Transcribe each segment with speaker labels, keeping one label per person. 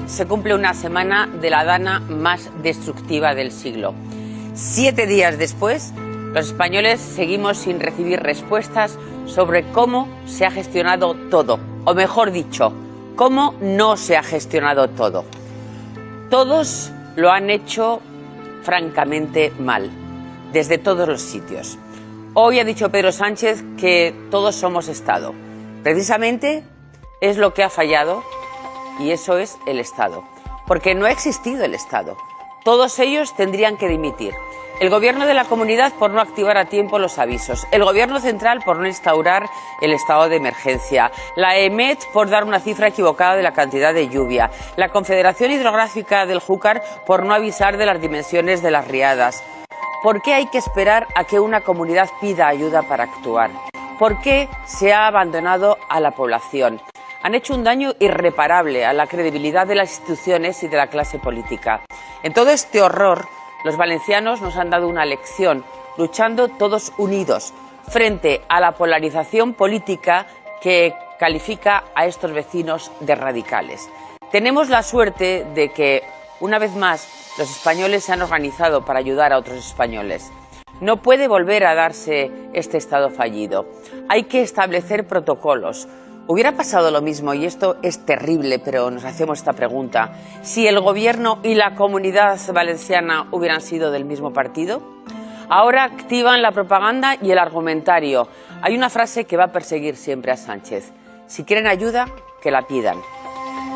Speaker 1: se cumple una semana de la dana más destructiva del siglo. 7 días después, los españoles seguimos sin recibir respuestas sobre cómo se ha gestionado todo, o mejor dicho, cómo no se ha gestionado todo. Todos lo han hecho francamente mal, desde todos los sitios. Hoy ha dicho Pedro Sánchez que todos somos Estado. Precisamente es lo que ha fallado, y eso es el Estado, porque no ha existido el Estado. Todos ellos tendrían que dimitir. El Gobierno de la Comunidad por no activar a tiempo los avisos, el Gobierno Central por no instaurar el estado de emergencia, la EMET por dar una cifra equivocada de la cantidad de lluvia, la Confederación Hidrográfica del Júcar por no avisar de las dimensiones de las riadas. ¿Por qué hay que esperar a que una comunidad pida ayuda para actuar? ¿Por qué se ha abandonado a la población? Han hecho un daño irreparable a la credibilidad de las instituciones y de la clase política. En todo este horror, los valencianos nos han dado una lección, luchando todos unidos frente a la polarización política que califica a estos vecinos de radicales. Tenemos la suerte de que, una vez más, los españoles se han organizado para ayudar a otros españoles. No puede volver a darse este estado fallido. Hay que establecer protocolos. ¿Hubiera pasado lo mismo, y esto es terrible, pero nos hacemos esta pregunta, si el Gobierno y la Comunidad Valenciana hubieran sido del mismo partido? Ahora activan la propaganda y el argumentario. Hay una frase que va a perseguir siempre a Sánchez: si quieren ayuda, que la pidan.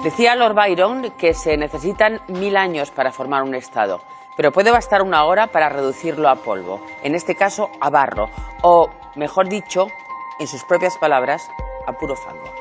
Speaker 1: Decía Lord Byron que se necesitan 1000 años para formar un Estado, pero puede bastar 1 hora para reducirlo a polvo, en este caso a barro, o, mejor dicho, en sus propias palabras, a puro fango.